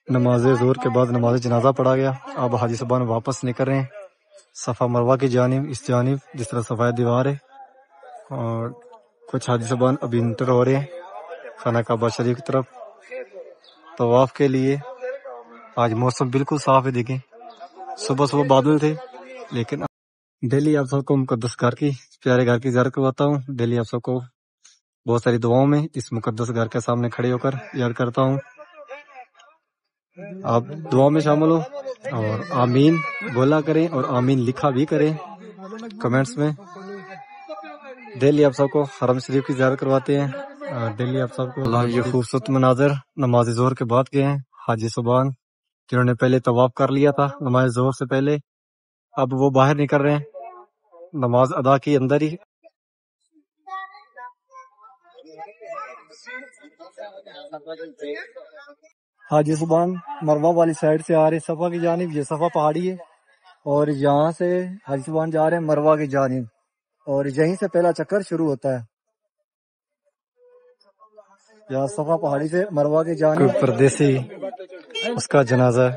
نماز ظہر کے بعد نماز جنازہ پڑھا گیا. اب حاجی صاحبان واپس نکل رہے ہیں صفا مروہ کی جانب. اس جانب جس طرح صفائے دیوار ہے، اور کچھ حاجی صاحبان ابھی انٹر ہو رہے ہیں خانہ کعبہ شریف کی طرف طواف کے لیے. آج موسم بالکل صاف ہے. دیکھیں صبح صبح بادل تھے، لیکن ڈیلی آپ سب کو مقدس گھر کی، پیارے گھر کی زیارت کرواتا ہوں. ڈیلی آپ سب کو بہت ساری دعاؤں میں اس مقدس گھر کے سامنے کھڑے ہو کر یاد کرتا ہوں. آپ دعا میں شامل ہو اور آمین بولا کریں اور آمین لکھا بھی کریں کمنٹس میں. ڈیلی آپ سب کو حرم شریف کی زیارت کرواتے ہیں. ڈیلی آپ سب کو یہ خوبصورت مناظر نماز ظہر کے بعد کے ہیں. حاجی صاحبان جنہوں نے پہلے طواف کر لیا تھا نماز ظہر سے پہلے، اب وہ باہر نکل رہے ہیں نماز ادا کی اندر ہی. حاجی صاحبان مروہ والی سائڈ سے آ رہے صفا کی جانب. یہ صفا پہاڑی ہے اور یہاں سے حاجی صاحبان جا رہے ہیں مروہ کی جانب، اور یہیں سے پہلا چکر شروع ہوتا ہے. یا صفا پہاڑی سے مروہ کی جانب کوئی پردیسی اس کا جنازہ ہے.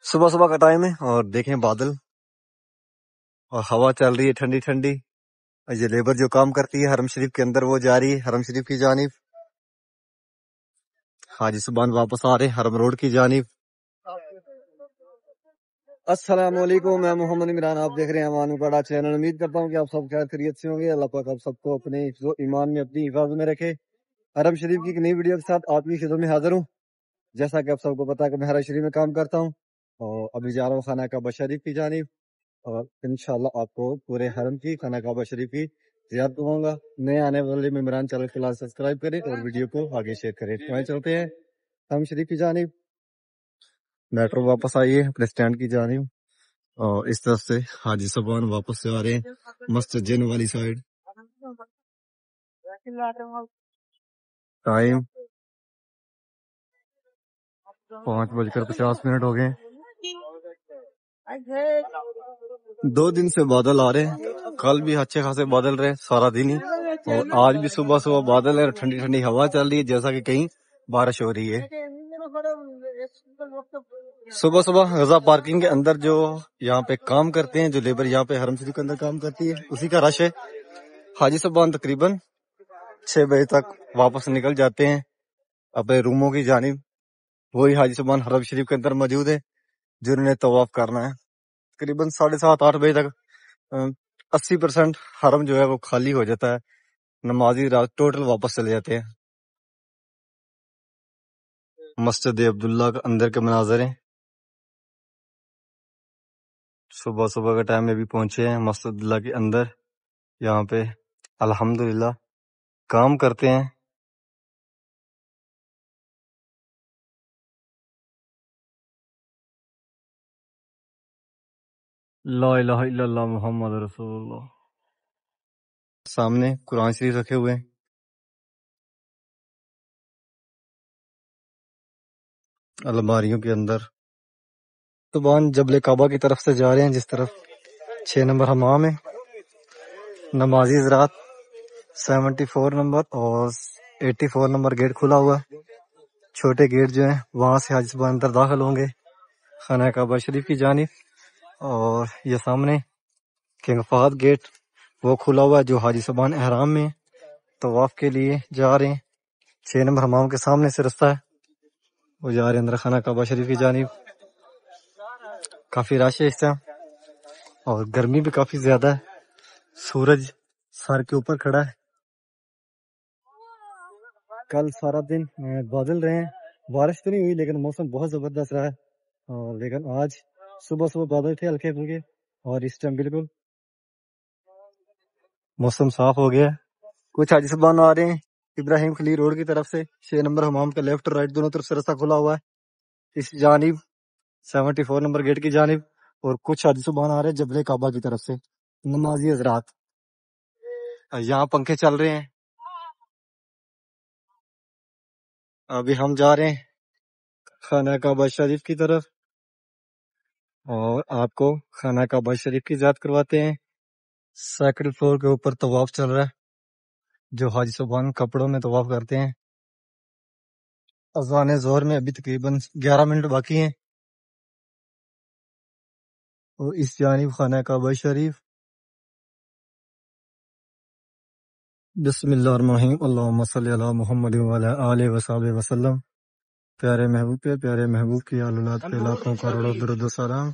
صبح صبح کا ٹائم ہے اور دیکھیں بادل اور ہوا چل رہی ہے ٹھنڈی ٹھنڈی. یہ لیبر جو کام کرتی ہے حرم شریف کے اندر وہ جا رہی ہے حرم شریف کی جانب. حاجی صاحبان واپس آ رہے ہیں حرم روڈ کی جانب. السلام علیکم، میں محمد عمران، آپ دیکھ رہے ہیں امان پڑا چینل. امید کرتا ہوں کہ آپ سب خیر خیریت سے ہوں گے. اللہ پاک آپ سب کو اپنے حفظ و ایمان میں اپنی حفاظت میں رکھے. حرم شریف کی ایک نئی ویڈیو کے ساتھ آپ کی خدمت میں حاضر ہوں. جیسا کہ آپ سب کو پتا ہے کہ میں حرم شریف میں کام کرتا ہوں اور ابھی جا رہا ہوں خانہ کعبہ شریف کی جانب، اور انشاءاللہ آپ کو پورے حرم کی خانہ کعبہ شریف کی زیارت کرواؤں گا. نئے آنے والے ممبران چینل کو لازمی سبسکرائب کریں اور ویڈیو کو آگے شیئر کریں. چلتے ہیں حرم شریف کی جانب. میٹرو واپس آئی ہے اپنے سٹینڈ کی جانب، اور اس طرف سے حاجی صاحبان واپس سے آ رہے ہیں مسجد جن والی سائڈ. ٹائم 5:50 ہو گئے. 2 دن سے بادل آ رہے ہیں، کل بھی اچھے خاصے بادل رہے سارا دن ہی، اور آج بھی صبح صبح بادل ہے اور ٹھنڈی ٹھنڈی ہوا چل رہی ہے جیسا کہ کہیں بارش ہو رہی ہے. صبح صبح غزہ پارکنگ کے اندر جو یہاں پہ کام کرتے ہیں، جو لیبر یہاں پہ حرم شریف کے اندر کام کرتی ہے، اسی کا رش ہے. حاجی صاحبان تقریباً 6 بجے تک واپس نکل جاتے ہیں اپنے روموں کی جانب. وہی حاجی صاحبان حرم شریف کے اندر موجود ہے جنہوں نے طواف کرنا ہے. تقریباً 7:30-8 بجے تک 80% حرم جو ہے وہ خالی ہو جاتا ہے. نمازی رات ٹوٹل واپس چلے جاتے ہیں. مسجد عبداللہ کے اندر کے مناظر ہیں. صبح صبح کے ٹائم میں بھی پہنچے ہیں مسجد عبداللہ کے اندر. یہاں پہ الحمدللہ کام کرتے ہیں. لا الہ الا اللہ محمد رسول اللہ. سامنے قرآن شریف رکھے ہوئے ہیں. الماریوں کے اندر طبعاً جبل کعبہ کی طرف سے جا رہے ہیں، جس طرف 6 نمبر حمام ہے. نمازی حضرات 74 نمبر اور 84 نمبر گیٹ کھلا ہوا ہے. چھوٹے گیٹ جو ہیں وہاں سے حاجی صاحبان اندر داخل ہوں گے خانہ کعبہ شریف کی جانب. اور یہ سامنے کنگ فہد گیٹ وہ کھلا ہوا ہے جو حاجی صاحبان احرام میں طواف کے لیے جا رہے ہیں. 6 نمبر حمام کے سامنے سے رستہ ہے، وہ جا رہے ہیں اندر خانہ کعبہ شریف کی جانب. کافی رش ہے اس طرح اور گرمی بھی کافی زیادہ ہے. سورج سر کے اوپر کھڑا ہے. کل سارا دن بادل رہے ہیں، بارش تو نہیں ہوئی لیکن موسم بہت زبردست رہا ہے. اور لیکن آج صبح صبح بادل تھے ہلکے پھلکے، اور اس ٹائم بالکل موسم صاف ہو گیا ہے. کچھ حاجی صاحبان آ رہے ہیں ابراہیم خلیل روڈ کی طرف سے. 6 نمبر حمام کا لیفٹ اور رائٹ دونوں طرف سے رستہ کھلا ہوا ہے اس جانب 74 نمبر گیٹ کی جانب. اور کچھ حاجی صاحبان آ رہے ہیں جبل کعبہ کی طرف سے. نمازی حضرات یہاں پنکھے چل رہے ہیں. ابھی ہم جا رہے ہیں خانہ کعبہ شریف کی طرف. اور آپ کو خانہ کعبہ شریف کی زیارت کرواتے ہیں۔ سیکنڈ فلور کے اوپر طواف چل رہا ہے، جو حاجی صاحبان کپڑوں میں طواف کرتے ہیں۔ اذان ظہر میں ابھی تقریباً 11 منٹ باقی ہیں، اور اس جانب خانہ کعبہ شریف۔ بسم اللہ الرحمن الرحیم، اللہم صلی علی محمد وعلی آلہ وصحبہ وسلم۔ پیارے محبوب پہ، پیارے محبوب کی آل اولاد پہ لاکھوں کروڑوں درود و سلام۔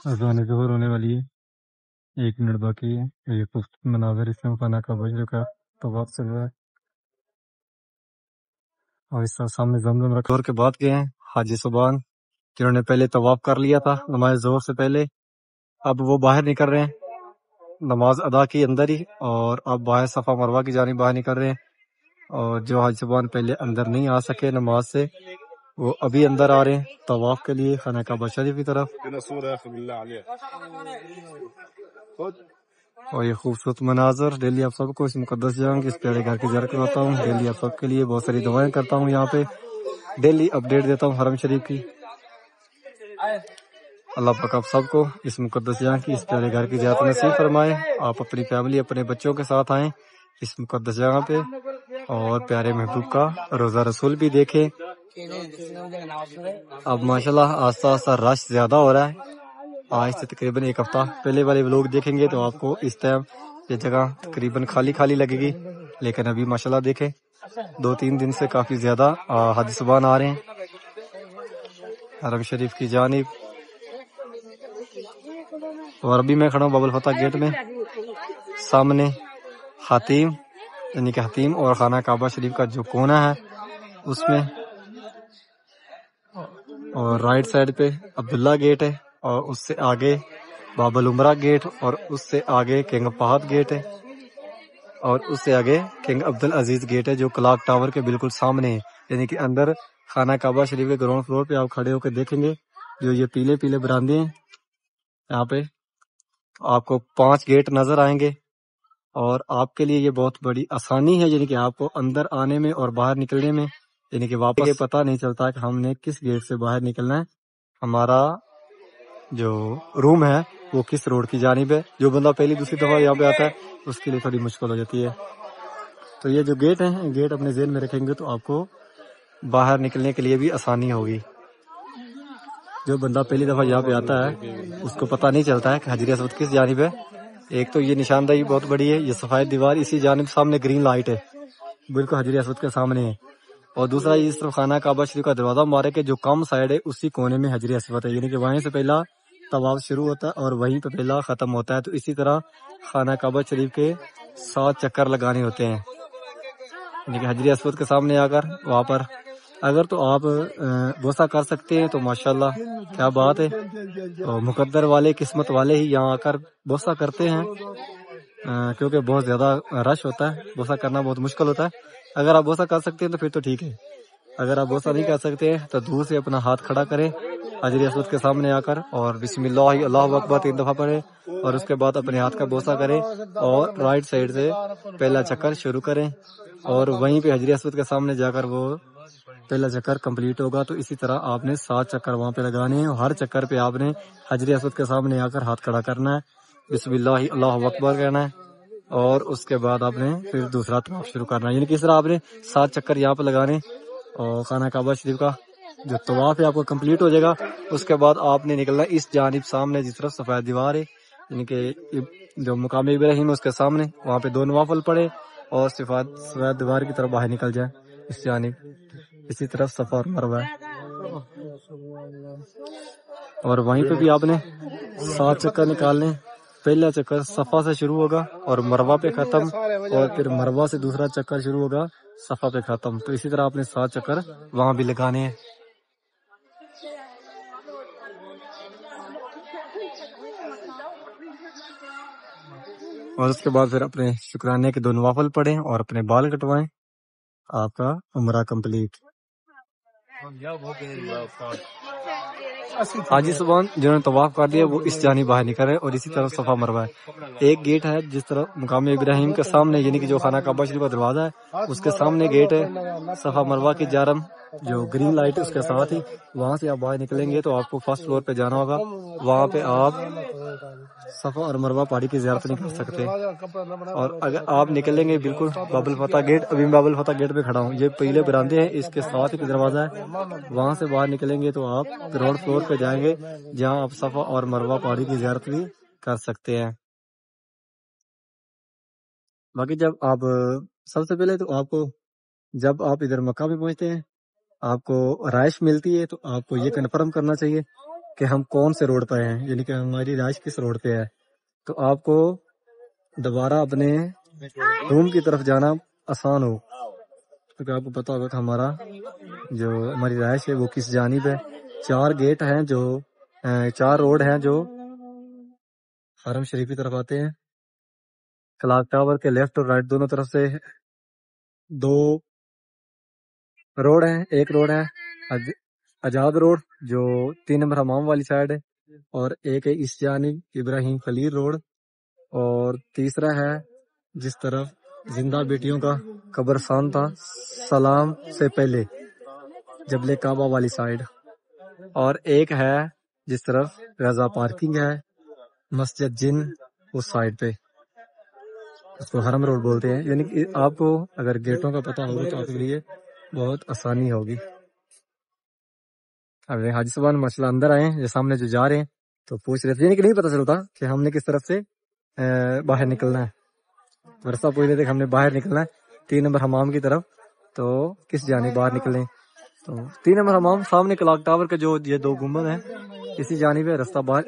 اذان ظہر ہونے والی ہے، 1 منٹ باقی ہے۔ یہ خوبصورت مناظر اس میں خانہ کعبہ شریف کا طواف چل رہا ہے، اور اس طرح سامنے زمزم رکھا۔ اور کے بعد گئے ہیں حاجی صاحبان، جنہوں نے پہلے طواف کر لیا تھا نماز ظہر سے پہلے، اب وہ باہر نکل رہے ہیں نماز ادا کی اندر ہی، اور اب باہر صفا مروہ کی جانب باہر نکل رہے ہیں۔ اور جو حاجی صاحبان پہلے اندر نہیں آ سکے نماز سے، وہ ابھی اندر آ رہے ہیں طواف کے لیے خانہ کعبہ شریف کی طرف۔ اور یہ خوبصورت مناظر ڈیلی آپ سب کو اس مقدس جگہ کے اس پیارے گھر کی زیارت کرواتا ہوں۔ ڈیلی آپ سب کے لیے بہت ساری دعائیں کرتا ہوں، یہاں پہ ڈیلی اپڈیٹ دیتا ہوں حرم شریف کی۔ اللہ پاک آپ سب کو اس مقدس جگہ کی اس پیارے گھر کی زیارت نصیب فرمائے۔ آپ اپنی فیملی اپنے بچوں کے ساتھ آئیں اس مقدس جگہ پہ، اور پیارے محبوب کا روزہ رسول بھی دیکھیں۔ اب ماشاءاللہ آہستہ آہستہ رش زیادہ ہو رہا ہے، آج سے تقریباً 1 ہفتہ پہلے والے لوگ دیکھیں گے تو آپ کو اس ٹائم یہ جگہ تقریباً خالی خالی لگے گی، لیکن ابھی ماشاءاللہ دیکھیں 2-3 دن سے کافی زیادہ حاجی صاحبان آ رہے ہیں حرم شریف کی جانب۔ اور ابھی میں کھڑا ہوں باب الفتح گیٹ میں، سامنے حتیم یعنی کہ حتیم اور خانہ کعبہ شریف کا جو کونا ہے اس میں، اور رائٹ سائڈ پہ عبداللہ گیٹ ہے، اور اس سے آگے باب العمرہ گیٹ، اور اس سے آگے کنگ فہد گیٹ ہے، اور اس سے آگے کنگ عبدالعزیز گیٹ ہے جو کلاک ٹاور کے بالکل سامنے ہے۔ یعنی کہ اندر خانہ کعبہ شریف کے گراؤنڈ فلور پہ آپ کھڑے ہو کے دیکھیں گے جو یہ پیلے پیلے برآمدے ہیں، یہاں پہ آپ کو 5 گیٹ نظر آئیں گے، اور آپ کے لیے یہ بہت بڑی آسانی ہے، یعنی کہ آپ کو اندر آنے میں اور باہر نکلنے میں، یعنی کہ واپس یہ پتہ نہیں چلتا کہ ہم نے کس گیٹ سے باہر نکلنا ہے، ہمارا جو روم ہے وہ کس روڈ کی جانب ہے۔ جو بندہ پہلی دوسری دفعہ یہاں پہ آتا ہے اس کے لیے تھوڑی مشکل ہو جاتی ہے۔ تو یہ جو گیٹ ہیں، گیٹ اپنے ذہن میں رکھیں گے تو آپ کو باہر نکلنے کے لیے بھی آسانی ہوگی۔ جو بندہ پہلی دفعہ یہاں پہ آتا ہے اس کو پتہ نہیں چلتا ہے کہ حجر اسود کس جانب ہے۔ ایک تو یہ نشاندہی بہت بڑی ہے، یہ سفید دیوار اسی جانب سامنے گرین لائٹ ہے، بالکل حجر اسود کے سامنے ہے، اور دوسرا یہ اس طرف خانہ کعبہ شریف کا دروازہ مبارک ہے جو کم سائڈ ہے، اسی کونے میں حجر اسود ہے، یعنی کہ وہیں سے پہلا طواف شروع ہوتا ہے اور وہیں پہ پہلا ختم ہوتا ہے۔ تو اسی طرح خانہ کعبہ شریف کے 7 چکر لگانے ہوتے ہیں، یعنی کہ حجر اسود کے سامنے آ کر وہاں پر اگر تو آپ بوسہ کر سکتے ہیں تو ماشاءاللہ کیا بات ہے، مقدر والے قسمت والے ہی یہاں آ کر بوسہ کرتے ہیں، کیونکہ بہت زیادہ رش ہوتا ہے، بوسہ کرنا بہت مشکل ہوتا ہے۔ اگر آپ بوسہ کر سکتے ہیں تو پھر تو ٹھیک ہے، اگر آپ بوسہ نہیں کر سکتے ہیں تو دور سے اپنا ہاتھ کھڑا کریں حجر اسود کے سامنے آ کر، اور بسم اللہ اللہ اکبر 3 دفعہ پڑھیں، اور اس کے بعد اپنے ہاتھ کا بوسہ کریں، اور رائٹ سائڈ سے پہلا چکر شروع کریں، اور وہیں پہ حجر اسود کے سامنے جا کر وہ پہلا چکر کمپلیٹ ہوگا۔ تو اسی طرح آپ نے 7 چکر وہاں پہ لگانے ہیں، اور ہر چکر پہ آپ نے حجر اسود کے سامنے آ کر ہاتھ کھڑا کرنا ہے، بسم اللہ اللہ اکبر کہنا ہے، اور اس کے بعد آپ نے پھر دوسرا طواف شروع کرنا ہے، یعنی کہ اس طرح آپ نے 7 چکر یہاں پہ لگانے، اور خانہ کعبہ شریف کا جو طواف ہے آپ کو کمپلیٹ ہو جائے گا۔ اس کے بعد آپ نے نکلنا اس جانب سامنے جس طرف سفید دیوار ہے، یعنی کہ جو مقام ابراہیم ہے اس کے سامنے، وہاں پہ 2 نوافل پڑے اور سفید دیوار کی طرف باہر نکل جائے اس جانب، اسی طرف صفا اور مروہ ہے، اور وہیں پہ بھی آپ نے 7 چکر نکالنے۔ پہلا چکر صفا سے شروع ہوگا اور مروہ پہ ختم، اور پھر مروہ سے دوسرا چکر شروع ہوگا صفا پہ ختم۔ تو اسی طرح آپ نے 7 چکر وہاں بھی لگانے ہیں۔ اور اس کے بعد پھر اپنے شکرانے کے 2 نوافل پڑھیں اور اپنے بال کٹوائیں، آپ کا عمرہ کمپلیٹ۔ حاجی صبح جنہوں نے طواف کر دیا وہ اس جانب باہر نکل رہے اور اسی طرف صفا مروہ ہے. ایک گیٹ ہے جس طرح مقام ابراہیم کے سامنے یعنی کہ جو خانہ کعبہ شریف کا دروازہ ہے اس کے سامنے گیٹ ہے. صفا مروہ کی جانب جو گرین لائٹ ہے اس کے ساتھ ہی وہاں سے آپ باہر نکلیں گے تو آپ کو فرسٹ فلور پہ جانا ہوگا. وہاں پہ آپ صفا اور مروہ پہاڑی کی زیارت نہیں کر سکتے. اور اگر آپ نکلیں گے بالکل باب الفتح گیٹ، ابھی میں باب الفتح گیٹ پہ کھڑا ہوں، یہ پہلے برآمدے ہیں، اس کے ساتھ ایک دروازہ ہے. وہاں سے باہر نکلیں گے تو آپ گراؤنڈ فلور پہ جائیں گے جہاں آپ صفا اور مروہ پہاڑی کی زیارت بھی کر سکتے ہیں. باقی جب آپ سب سے پہلے تو آپ کو جب آپ ادھر مکہ میں پہنچتے ہیں آپ کو رہائش ملتی ہے تو آپ کو یہ کنفرم کرنا چاہیے کہ ہم کون سے روڈ پہ ہیں، یعنی کہ ہماری رہائش کس روڈ پہ ہے. تو آپ کو دوبارہ اپنے روم کی طرف جانا آسان ہو، کیونکہ آپ کو پتا ہوگا کہ ہماری رہائش ہے وہ کس جانب ہے. 4 گیٹ ہیں جو 4 روڈ ہیں جو حرم شریف کی طرف آتے ہیں. کلاک ٹاور کے لیفٹ اور رائٹ دونوں طرف سے 2 روڈ ہیں. ایک روڈ ہے اجاد روڈ جو 3 نمبر حمام والی سائڈ ہے، اور ایک ہے اس جانب ابراہیم خلیل روڈ، اور تیسرا ہے جس طرف زندہ بیٹیوں کا قبرستان تھا سلام سے پہلے جبل کعبہ والی سائڈ، اور ایک ہے جس طرف رضا پارکنگ ہے مسجد جن اس سائڈ پہ، اس کو حرم روڈ بولتے ہیں. یعنی کہ آپ کو اگر گیٹوں کا پتہ ہوگا تو آپ کے لیے بہت آسانی ہوگی. اب حاجی صاحب ماشاء اللہ اندر آئے ہیں، جو سامنے جو جا رہے ہیں تو پوچھ رہے تھے، یعنی کہ نہیں پتہ چلتا کہ ہم نے کس طرف سے باہر نکلنا ہے. ورثہ پوچھ رہے تھے کہ ہم نے باہر نکلنا ہے 3 نمبر حمام کی طرف، تو کس جانب باہر نکلیں. تو 3 نمبر حمام سامنے کلاک ٹاور کے جو یہ 2 گنبد ہیں اسی جانب ہے رستہ باہر.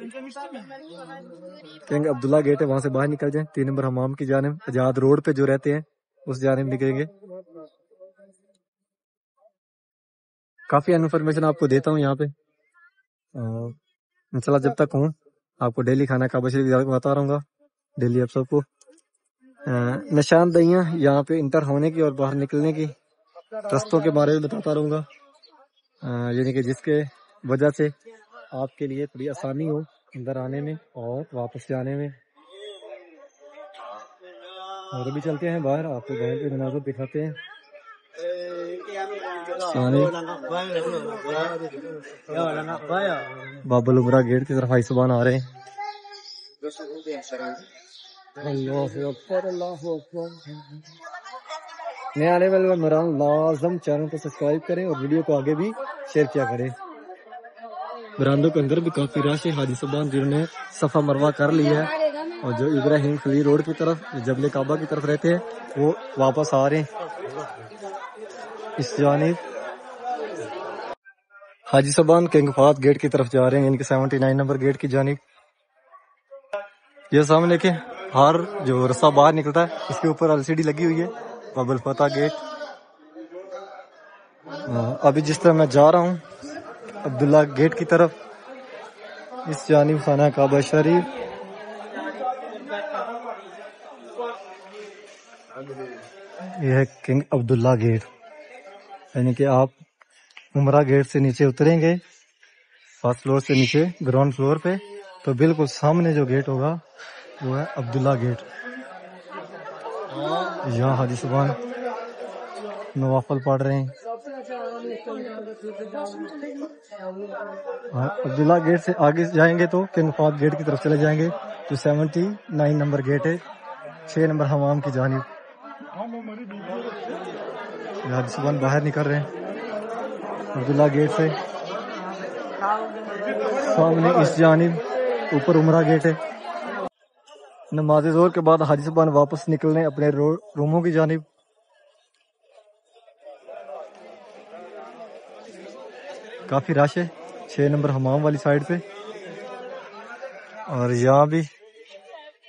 کہیں گے عبداللہ گیٹ ہے وہاں سے باہر نکل جائیں 3 نمبر حمام کی جانب، آزاد روڈ پہ جو رہتے ہیں اس جانب نکلیں گے. کافی انفارمیشن آپ کو دیتا ہوں یہاں پہ، انشاءاللہ جب تک ہوں آپ کو ڈیلی کھانا کعبہ شریف بتا رہوں گا. ڈیلی آپ سب کو نشاندہیاں یہاں پہ انٹر ہونے کی اور باہر نکلنے کی رستوں کے بارے میں بتاتا رہوں گا، یعنی کہ جس کے وجہ سے آپ کے لیے تھوڑی آسانی ہو اندر آنے میں اور واپس جانے میں. اور ابھی چلتے ہیں باہر، آپ کو باہر کے مناظر دکھاتے ہیں. باب العمرہ گیٹ کی طرف حاجی صاحب آ رہے ہیں. اللہ اکبر اللہ اکبر. نئے آنے والے مہمان لازم چینل کو سبسکرائب کریں اور ویڈیو کو آگے بھی شیئر کیا کریں. برآمدوں کے اندر بھی کافی رش ہے. حاجی صاحب جنہوں نے صفا مروہ کر لیا ہے اور جو ابراہیم خلیل روڈ کی طرف جبل کعبہ کی طرف رہتے ہیں وہ واپس آ رہے ہیں اس جانب. حاجی صاحبان کنگ فہد گیٹ کی طرف جا رہے ہیں، یعنی کہ 79 نمبر گیٹ کی جانب. یہ سامنے کے ہر جو رستہ باہر نکلتا ہے اس کے اوپر LCD لگی ہوئی ہے باب الفتح گیٹ. ابھی جس طرح میں جا رہا ہوں عبداللہ گیٹ کی طرف اس جانب خانہ کعبہ شریف، یہ ہے کنگ عبداللہ گیٹ. یعنی کہ آپ عمرہ گیٹ سے نیچے اتریں گے فرسٹ فلور سے نیچے گراؤنڈ فلور پہ تو بالکل سامنے جو گیٹ ہوگا وہ ہے عبداللہ گیٹ. یہاں حاجی صاحبان نوافل پڑھ رہے ہیں. عبداللہ گیٹ سے آگے جائیں گے تو کنگ فہد گیٹ کی طرف چلے جائیں گے جو 79 نمبر گیٹ ہے 6 نمبر حمام کی جانب. حاجی صاحبان باہر نکل رہے ہیں عبداللہ گیٹ سے. سامنے اس جانب اوپر عمرہ گیٹ ہے. نماز ظہر کے بعد حاجی صاحبان واپس نکلنے اپنے روموں کی جانب. کافی رش ہے 6 نمبر حمام والی سائڈ پہ، اور یہاں بھی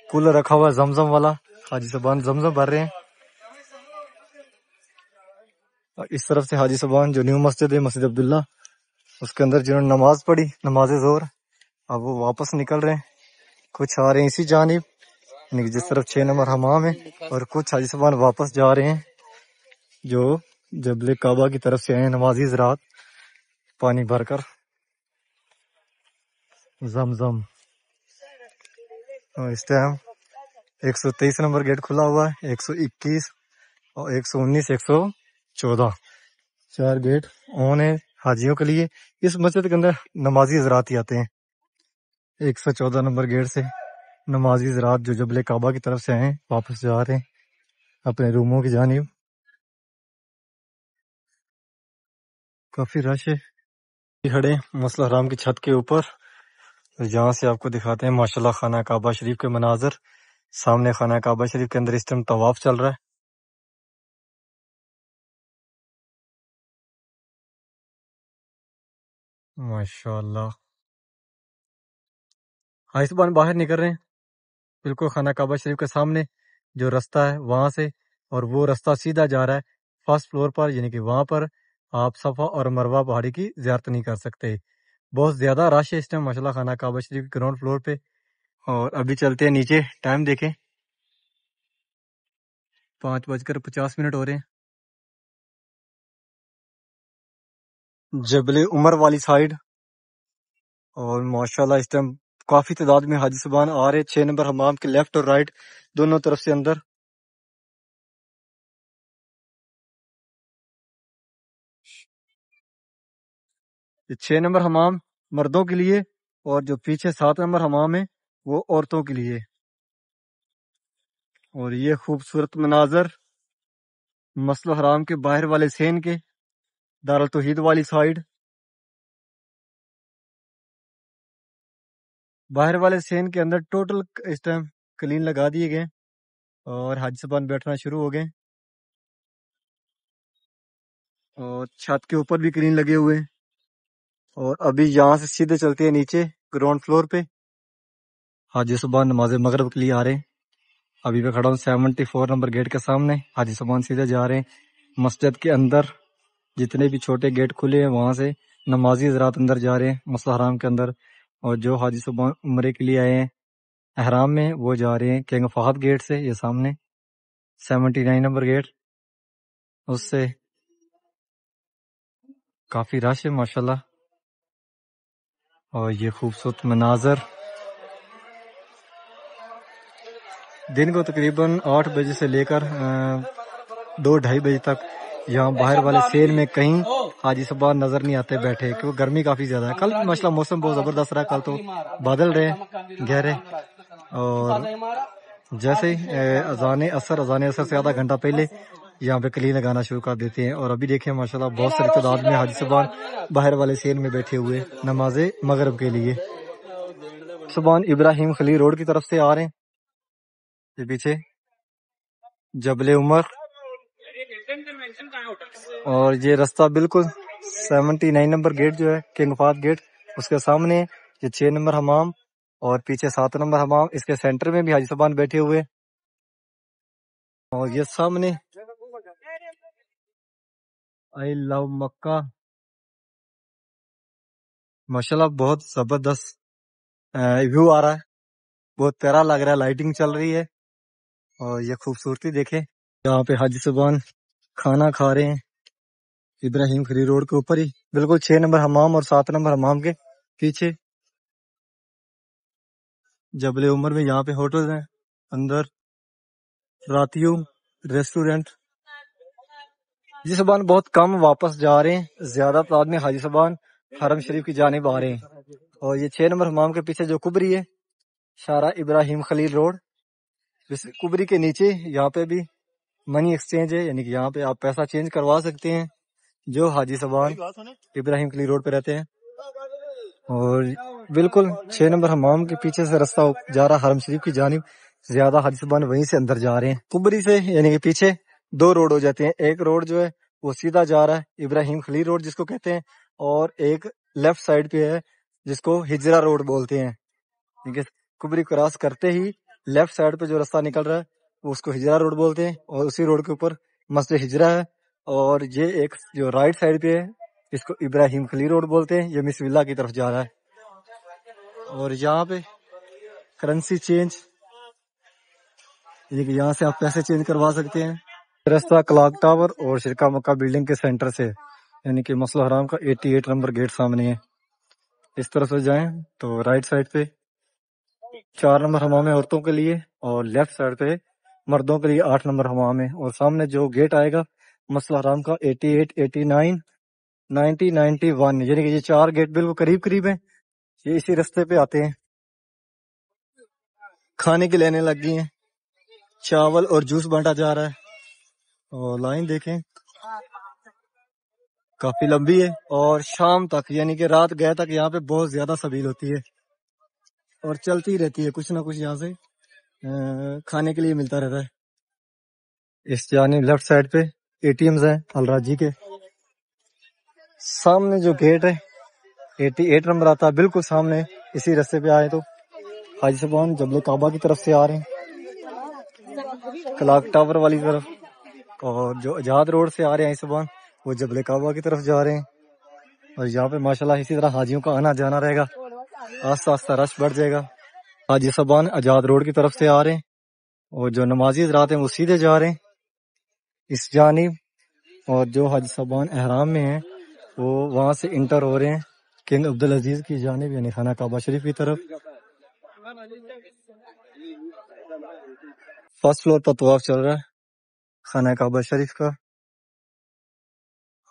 کولر رکھا ہوا زمزم والا، حاجی صاحبان زمزم بھر رہے ہیں. اور اس طرف سے حاجی صاحبان جو نیو مسجد ہے مسجد عبداللہ اس کے اندر جنہوں نے نماز پڑھی نماز ظہر اب وہ واپس نکل رہے ہیں. کچھ آ رہے ہیں اسی جانب یعنی کہ جس طرف 6 نمبر حمام ہے، اور کچھ حاجی صاحبان واپس جا رہے ہیں جو جبل کعبہ کی طرف سے آئے ہیں نمازی حضرات پانی بھر کر. زمزم. اور اس ٹائم 123 نمبر گیٹ کھلا ہوا ہے, 121 اور 119 114 4 گیٹ آن ہے حاجیوں کے لیے. اس مسجد کے اندر نمازی حضرات ہی آتے ہیں. 114 نمبر گیٹ سے نمازی حضرات جو جبل کعبہ کی طرف سے ہیں واپس جا رہے ہیں اپنے روموں کی جانب. کافی رش ہے. کھڑے مسجد حرام کی چھت کے اوپر, یہاں سے آپ کو دکھاتے ہیں ماشاءاللہ خانہ کعبہ شریف کے مناظر. سامنے خانہ کعبہ شریف کے اندر اس ٹائم طواف چل رہا ہے. ماشاءاللہ اس بار باہر نکل رہے ہیں بالکل خانہ کعبہ شریف کے سامنے جو رستہ ہے وہاں سے, اور وہ رستہ سیدھا جا رہا ہے فرسٹ فلور پر, یعنی کہ وہاں پر آپ صفا اور مروہ پہاڑی کی زیارت نہیں کر سکتے. بہت زیادہ رش ہے اس ٹائم ماشاءاللہ خانہ کعبہ شریف گراؤنڈ فلور پہ. اور ابھی چلتے ہیں نیچے, ٹائم دیکھیں 5:50 ہو رہے ہیں. جبل عمر والی سائیڈ, اور ماشاءاللہ اس ٹائم کافی تعداد میں حاجی صاحبان آ رہے. 6 نمبر حمام کے لیفٹ اور رائٹ دونوں طرف سے اندر. یہ 6 نمبر حمام مردوں کے لیے, اور جو پیچھے 7 نمبر حمام ہے وہ عورتوں کے لیے. اور یہ خوبصورت مناظر مسجد حرام کے باہر والے سین کے دارالتوحید والی سائیڈ. باہر والے سین کے اندر ٹوٹل اس ٹائم کلین لگا دیے گئے اور حاجی صاحبان بیٹھنا شروع ہو گئے, اور چھت کے اوپر بھی کلین لگے ہوئے ہیں. اور ابھی یہاں سے سیدھے چلتے ہیں نیچے گراؤنڈ فلور پہ. حاجی صاحبان نماز مغرب کے لیے آ رہے ہیں. ابھی میں کھڑا ہوں 74 نمبر گیٹ کے سامنے. حاجی صاحبان سیدھے جا رہے ہیں مسجد کے اندر. جتنے بھی چھوٹے گیٹ کھلے ہیں وہاں سے نمازی حضرات اندر جا رہے ہیں مسجد حرام کے اندر. اور جو حاجی صاحبان عمرے کے لیے آئے ہیں احرام میں وہ جا رہے ہیں کنگ فہد گیٹ سے. یہ سامنے 79 نمبر گیٹ, اس سے کافی رش ہے ماشاءاللہ. اور یہ خوبصورت مناظر دن کو تقریباً 8 بجے سے لے کر 2-2:30 بجے تک یہاں باہر والے سیل میں کہیں حاجی صاحبان نظر نہیں آتے بیٹھے, کیونکہ گرمی کافی زیادہ ہے. کل ماشاءاللہ موسم بہت زبردست رہا, کل تو بادل رہے گہرے. اور جیسے ہی اذان اثر سے آدھا گھنٹہ پہلے یہاں پہ کلین لگانا شروع کر دیتے ہیں. اور ابھی دیکھیں ماشاءاللہ بہت ساری تعداد میں حاجی صاحبان باہر والے سین میں بیٹھے ہوئے نماز مغرب کے لیے. صاحبان ابراہیم خلیل روڈ کی طرف سے آ رہے ہیں. یہ پیچھے جبل عمر, اور یہ رستہ بالکل 79 نمبر گیٹ جو ہے کنگ فہد گیٹ اس کے سامنے. یہ 6 نمبر حمام اور پیچھے 7 نمبر حمام, اس کے سینٹر میں بھی حاجی صاحبان بیٹھے ہوئے. اور یہ سامنے آئی لو مکہ, ماشاءاللہ بہت زبردست ویو آ رہا ہے, بہت پیارا لگ رہا ہے. لائٹنگ چل رہی ہے اور یہ خوبصورتی دیکھیں. یہاں پہ حاجی صاحبان کھانا کھا رہے ہیں ابراہیم خلیل روڈ کے اوپر ہی, بالکل 6 نمبر حمام اور 7 نمبر حمام کے پیچھے. جبل عمر میں یہاں پہ ہوٹل ہیں اندر, راتیوں ریسٹورنٹ. حاجی صاحبان بہت کم واپس جا رہے ہیں, زیادہ تعداد میں حاجی صاحبان حرم شریف کی جانب آ رہے ہیں. اور یہ 6 نمبر حمام کے پیچھے جو کبری ہے شارع ابراہیم خلیل روڈ, اس کبری کے نیچے یہاں پہ بھی منی ایکسچینج ہے, یعنی کہ یہاں پہ آپ پیسہ چینج کروا سکتے ہیں جو حاجی صاحبان ابراہیم خلیل روڈ پہ رہتے ہیں. اور بالکل 6 نمبر حمام کے پیچھے سے رستہ جا رہا حرم شریف کی جانب, زیادہ حاجی صاحبان وہیں سے اندر جا رہے ہیں. کبری سے یعنی کہ پیچھے 2 روڈ ہو جاتے ہیں. ایک روڈ جو ہے وہ سیدھا جا رہا ہے ابراہیم خلیل روڈ جس کو کہتے ہیں, اور ایک لیفٹ سائیڈ پہ ہے جس کو ہجرہ روڈ بولتے ہیں. کبری کراس کرتے ہی لیفٹ سائیڈ پہ جو رستہ نکل رہا ہے وہ اس کو ہجرہ روڈ بولتے ہیں, اور اسی روڈ کے اوپر مسجد ہجرہ ہے. اور یہ ایک جو رائٹ سائیڈ پہ ہے اس کو ابراہیم خلیل روڈ بولتے ہیں, یہ مس ولا کی طرف جا رہا ہے. اور یہاں پہ کرنسی چینج, یہ کہ یہاں سے آپ پیسے چینج کروا سکتے ہیں. رستہ کلاک ٹاور اور شرکا مکہ بلڈنگ کے سینٹر سے, یعنی کہ مسجد حرام کا 88 نمبر گیٹ سامنے ہے. اس طرف سے جائیں تو رائٹ سائڈ پہ 4 نمبر حمام ہے عورتوں کے لیے، اور لیفٹ سائڈ پہ مردوں کے لیے 8 نمبر حمام ہے، اور سامنے جو گیٹ آئے گا مسجد الحرام کا 88 89 90 91، یعنی کہ یہ 4 گیٹ بالکل قریب قریب ہیں، یہ اسی رستے پہ آتے ہیں۔ کھانے کی لینے لگ گئی ہیں، چاول اور جوس بانٹا جا رہا ہے، اور لائن دیکھیں کافی لمبی ہے، اور شام تک یعنی کہ رات گئے تک یہاں پہ بہت زیادہ سبیل ہوتی ہے اور چلتی رہتی ہے، کچھ نہ کچھ یہاں سے کھانے کے لیے ملتا رہتا ہے۔ اس جانب لیفٹ سائڈ پہ ATMs ہیں الراجی کے، سامنے جو گیٹ ہے 88 نمبر آتا ہے بالکل سامنے، اسی رستے پہ آئے تو حاجی صاحبان جبل کعبہ کی طرف سے آ رہے ہیں، کلاک ٹاور والی طرف، اور جو آزاد روڈ سے آ رہے ہیں حاجی صاحبان وہ جبل کعبہ کی طرف جا رہے ہیں، اور یہاں پہ ماشاءاللہ اسی طرح حاجیوں کا آنا جانا رہے گا، آہستہ آہستہ رش بڑھ جائے گا۔ حاجی صاحبان آزاد روڈ کی طرف سے آ رہے ہیں، اور جو نمازی حضرات ہیں وہ سیدھے جا رہے ہیں اس جانب، اور جو حاجی صاحبان احرام میں ہیں وہ وہاں سے انٹر ہو رہے ہیں کنگ عبدالعزیز کی جانب، یعنی خانہ کعبہ شریف کی طرف۔ فرسٹ فلور پر طواف چل رہا ہے خانہ کعبہ شریف کا،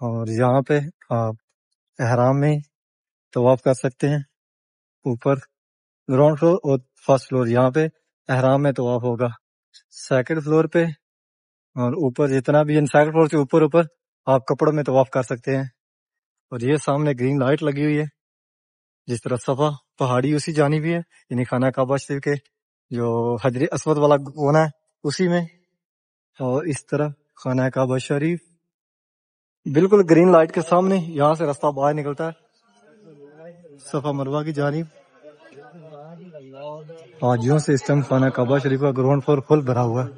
اور یہاں پہ آپ احرام میں طواف کر سکتے ہیں، اوپر گراؤنڈ فلور اور فرسٹ فلور یہاں پہ احرام میں طواف ہوگا، سیکنڈ فلور پہ اور اوپر جتنا بھی سیکنڈ فلور سے اوپر آپ کپڑوں میں طواف کر سکتے ہیں۔ اور یہ سامنے گرین لائٹ لگی ہوئی ہے، جس طرح صفا پہاڑی اسی جانب بھی ہے، یعنی خانہ کعبہ شریف کے جو حجر اسود والا کونا ہے اسی میں، اور اس طرح خانہ کعبہ شریف بالکل گرین لائٹ کے سامنے، یہاں سے راستہ باہر نکلتا ہے صفا مروہ کی جانب۔ حاجیوں سے اس ٹائم خانہ کعبہ شریف کا گراؤنڈ فلور فل بھرا ہوا ہے۔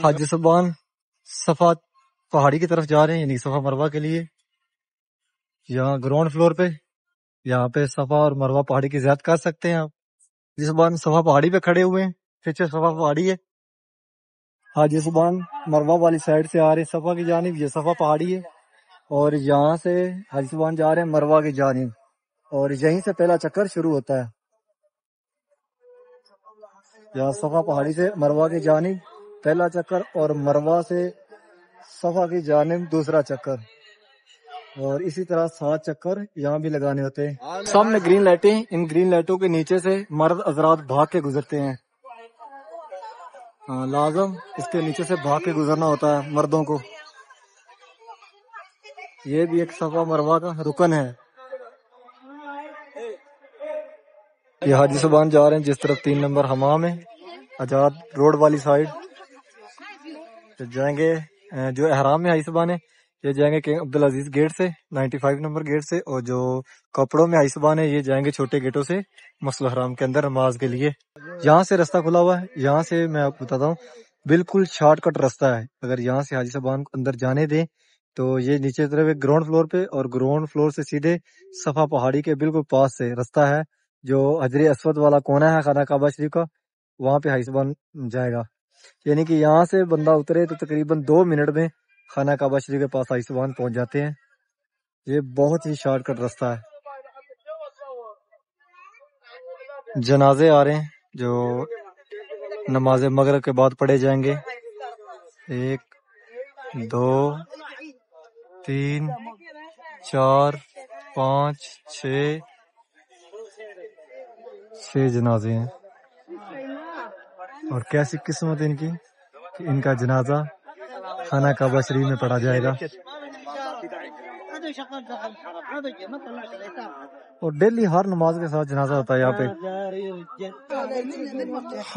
حاجی صاحبان صفا پہاڑی کی طرف جا رہے ہیں، یعنی صفا مروہ کے لیے، یہاں گراؤنڈ فلور پہ یہاں پہ صفا اور مروہ پہاڑی کی زیارت کر سکتے ہیں آپ۔ حاجی صاحبان صفا پہاڑی پہ کھڑے ہوئے ہیں، پیچھے صفا پہاڑی ہے، حاجی صاحبان مروہ والی سائڈ سے آ رہے ہیں صفا کی جانب، یہ صفا پہاڑی ہے، اور یہاں سے حاجی صاحبان جا رہے ہیں مروہ کی جانب، اور یہیں سے پہلا چکر شروع ہوتا ہے، یہاں صفا پہاڑی سے مروہ کی جانب پہلا چکر، اور مروہ سے صفا کی جانب دوسرا چکر، اور اسی طرح 7 چکر یہاں بھی لگانے ہوتے ہیں۔ سامنے گرین لائٹیں، ان گرین لائٹوں کے نیچے سے مرد حضرات بھاگ کے گزرتے ہیں، لازم اس کے نیچے سے بھاگ کے گزرنا ہوتا ہے مردوں کو، یہ بھی ایک صفا مروہ کا رکن ہے۔ یہ حاجی صاحبان جا رہے ہیں جس طرف 3 نمبر حمام ہے آزاد روڈ والی سائڈ، جائیں گے جو احرام میں حاجی صاحبان ہے یہ جائیں گے کنگ عبدالعزیز گیٹ سے 95 نمبر گیٹ سے، اور جو کپڑوں میں حاجی صاحبان ہے یہ جائیں گے چھوٹے گیٹوں سے مسجد الحرام کے اندر نماز کے لیے۔ یہاں سے رستہ کھلا ہوا ہے، یہاں سے میں آپ کو بتاتا ہوں بالکل شارٹ کٹ رستہ ہے، اگر یہاں سے حاجی صاحبان اندر جانے دیں تو یہ نیچے طرف ایک گراؤنڈ فلور پہ، اور گراؤنڈ فلور سے سیدھے صفا پہاڑی کے بالکل پاس سے رستہ ہے، جو حجر اسود والا کونا ہے خانہ کعبہ شریف کا، وہاں پہ حاجی صاحبان جائے گا، یعنی کہ یہاں سے بندہ اترے تو تقریباً 2 منٹ میں خانہ کعبہ شریف کے پاس حاجی صاحبان پہنچ جاتے ہیں، یہ بہت ہی شارٹ کٹ رستہ ہے۔ جنازے آ رہے ہیں جو نماز مغرب کے بعد پڑھے جائیں گے، 1 2 3 4 5 6 جنازے ہیں، اور کیسی قسمت ان کی کہ ان کا جنازہ خانہ کعبہ شریف میں پڑھا جائے گا، اور ڈیلی ہر نماز کے ساتھ جنازہ ہوتا ہے یہاں پہ۔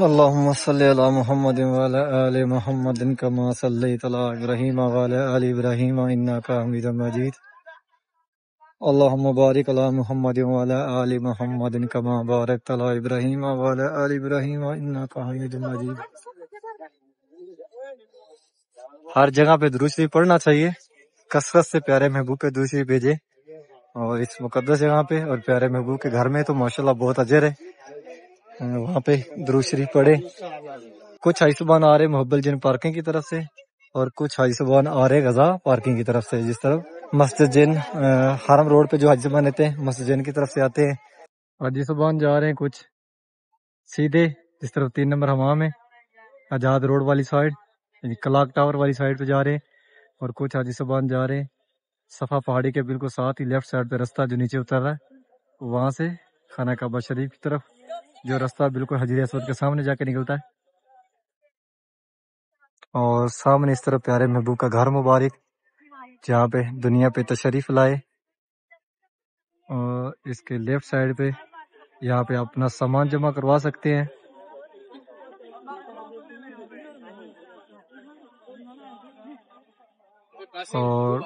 اللہم صلی علی محمد وعلی آل محمد کما صلیت علی ابراہیم وعلی آل ابراہیم انک حمید مجید، اللہم بارک علی محمد وعلی آل محمد کما بارکت علی ابراہیم وعلی آل ابراہیم انک حمید مجید۔ ہر جگہ پہ درود شریف پڑھنا چاہیے، کثرت سے پیارے محبوب پہ درود شریف بھیجے، اور اس مقدس جگہ پہ اور پیارے محبوب کے گھر میں تو ماشاءاللہ بہت اجر ہے، وہاں پہ درود شریف پڑھے۔ کچھ حاجی صاحبان آ رہے محبت جن پارکنگ کی طرف سے، اور کچھ حاجی صاحبان آ رہے غزہ پارکنگ کی طرف سے، جس طرف مسجد جن حرم روڈ پہ جو حاجی صاحبان رہتے ہیں مسجد جن کی طرف سے آتے ہیں، حاجی صاحبان جا رہے ہیں کچھ سیدھے جس طرف 3 نمبر حمام ہے آزاد روڈ والی سائڈ، یعنی کلاک ٹاور والی سائڈ پہ جا رہے ہیں، اور کچھ حاجی صاحبان جا رہے ہیں صفا پہاڑی کے بالکل ساتھ ہی لیفٹ سائڈ پہ رستہ جو نیچے اتر رہا ہے وہاں سے خانہ کعبہ شریف کی طرف، جو رستہ بالکل حجر اسود کے سامنے جا کے نکلتا ہے، اور سامنے اس طرف پیارے محبوب کا گھر مبارک جہاں پہ دنیا پہ تشریف لائے، اور اس کے لیفٹ سائڈ پہ یہاں پہ اپنا سامان جمع کروا سکتے ہیں، اور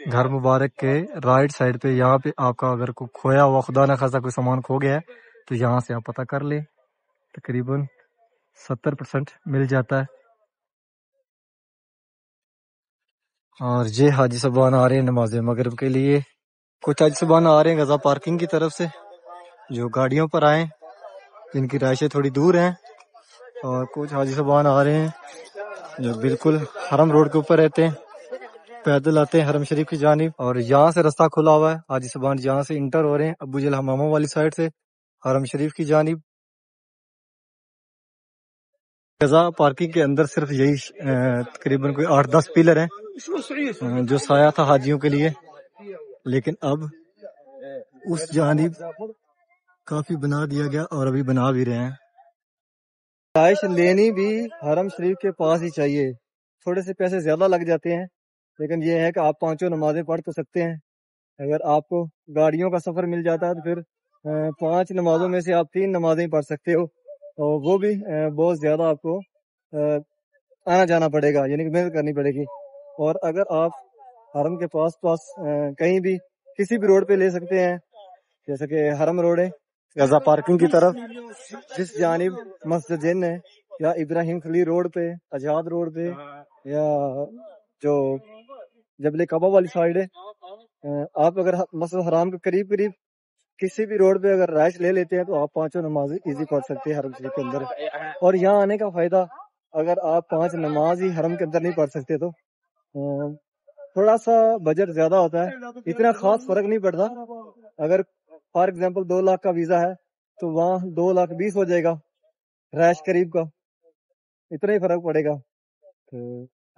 گھر مبارک کے رائٹ سائڈ پہ یہاں پہ آپ کا اگر کوئی کھویا ہوا خدا نہ خاصا کوئی سامان کھو گیا ہے تو یہاں سے آپ پتہ کر لیں، تقریباً 70% مل جاتا ہے۔ اور یہ حاجی صاحبان آ رہے ہیں نماز مغرب کے لیے، کچھ حاجی صاحبان آ رہے ہیں غزہ پارکنگ کی طرف سے جو گاڑیوں پر آئیں جن کی رہائشیں تھوڑی دور ہیں، اور کچھ حاجی صاحبان آ رہے ہیں جو بالکل حرم روڈ کے اوپر رہتے ہیں، پیدل آتے ہیں حرم شریف کی جانب، اور یہاں سے رستہ کھلا ہوا ہے، حاجی صاحبان یہاں سے انٹر ہو رہے ہیں ابو جہل حماموں والی سائڈ سے حرم شریف کی جانب۔ غزہ پارکنگ کے اندر صرف یہی تقریباً کوئی 8-10 پلر ہیں جو سایہ تھا حاجیوں کے لیے، لیکن اب اس جانب کافی بنا دیا گیا اور ابھی بنا بھی رہے ہیں۔ رہائش لینی بھی حرم شریف کے پاس ہی چاہیے، تھوڑے سے پیسے زیادہ لگ جاتے ہیں لیکن یہ ہے کہ آپ 5 نمازیں پڑھ تو سکتے ہیں۔ اگر آپ کو گاڑیوں کا سفر مل جاتا ہے تو پھر 5 نمازوں میں سے آپ 3 نمازیں پڑھ سکتے ہو، اور وہ بھی بہت زیادہ آپ کو آنا جانا پڑے گا، یعنی کہ محنت کرنی پڑے گی۔ اور اگر آپ حرم کے پاس کہیں بھی کسی بھی روڈ پہ لے سکتے ہیں، جیسے کہ حرم روڈ ہے غزہ پارکنگ کی طرف، جس جانب مسجد جن ہے، یا ابراہیم خلیل روڈ پہ، آزاد روڈ پہ، یا جو جبل کعبہ والی سائڈ ہے، آپ اگر مسجد حرام کے قریب کسی بھی روڈ پہ اگر رہائش لے لیتے ہیں تو آپ 5 نمازیں ایزی پڑھ سکتے ہیں حرم شریف کے اندر۔ اور یہاں آنے کا فائدہ، اگر آپ 5 نماز ہی حرم کے اندر نہیں پڑھ سکتے تو تھوڑا سا بجٹ زیادہ ہوتا ہے، اتنا خاص فرق نہیں پڑتا۔ اگر فار ایگزامپل 2 لاکھ کا ویزا ہے تو وہاں 2,20,000 ہو جائے گا رہائش قریب کا، اتنا ہی فرق پڑے گا۔ تو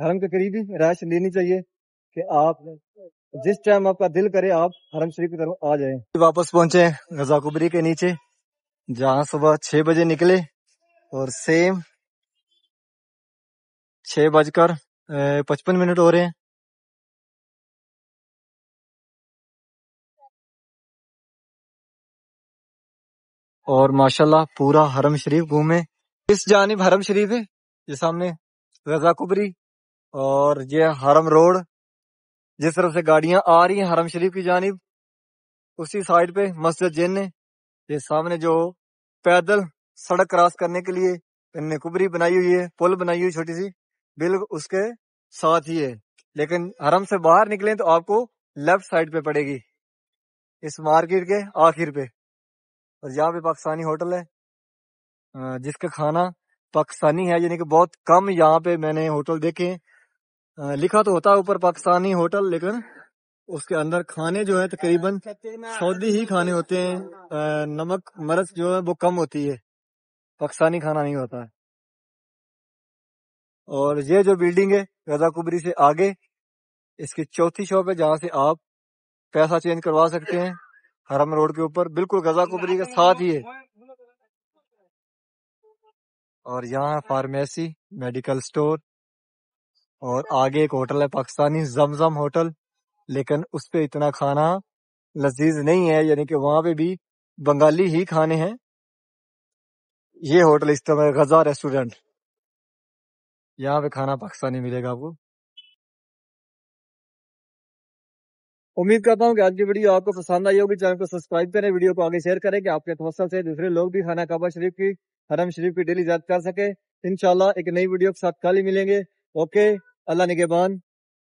حرم کے قریب ہی رہائش لینی چاہیے کہ آپ جس ٹائم آپ کا دل کرے آپ حرم شریف کی طرف آ جائیں۔ واپس پہنچے غزہ کبری کے نیچے، جہاں صبح 6 بجے نکلے اور سیم 6:55 ہو رہے ہیں، اور ماشاءاللہ پورا حرم شریف گھومے۔ اس جانب حرم شریف ہے، یہ سامنے غزہ کبری، اور یہ حرم روڈ جس طرف سے گاڑیاں آ رہی ہیں حرم شریف کی جانب، اسی سائڈ پہ مسجد جن ہے۔ یہ سامنے جو پیدل سڑک کراس کرنے کے لیے ان نے کبری بنائی ہوئی ہے، پل بنائی ہوئی چھوٹی سی، بالکل اس کے ساتھ ہی ہے، لیکن حرم سے باہر نکلیں تو آپ کو لیفٹ سائڈ پہ پڑے گی اس مارکیٹ کے آخر پہ۔ اور یہاں پہ پاکستانی ہوٹل ہے جس کا کھانا پاکستانی ہے، یعنی کہ بہت کم یہاں پہ میں نے ہوٹل دیکھے ہیں، لکھا تو ہوتا ہے اوپر پاکستانی ہوٹل، لیکن اس کے اندر کھانے جو ہے تقریباً سعودی ہی کھانے ہوتے ہیں، نمک مرچ جو ہے وہ کم ہوتی ہے، پاکستانی کھانا نہیں ہوتا ہے۔ اور یہ جو بلڈنگ ہے غزہ کبری سے آگے، اس کی 4تھی شاپ ہے جہاں سے آپ پیسہ چینج کروا سکتے ہیں حرم روڈ کے اوپر، بالکل غزہ کبری کے ساتھ ہی ہے۔ اور یہاں فارمیسی، میڈیکل سٹور، اور آگے ایک ہوٹل ہے پاکستانی زمزم ہوٹل، لیکن اس پہ اتنا کھانا لذیذ نہیں ہے، یعنی کہ وہاں پہ بھی بنگالی ہی کھانے ہیں۔ یہ ہوٹل اس طرح غزہ ریسٹورنٹ، یہاں پہ کھانا پاکستانی ملے گا آپ کو۔ امید کرتا ہوں کہ آج کی ویڈیو آپ کو پسند آئی ہوگی، چینل کو سبسکرائب کریں، ویڈیو کو آگے شیئر کریں کہ آپ کے توسل سے دوسرے لوگ بھی خانہ کعبہ شریف کی، حرم شریف کی ڈیلی زیارت کر سکے۔ انشاءاللہ ایک نئی ویڈیو کے ساتھ کل ہی ملیں گے۔ اوکے، اللہ نگہبان۔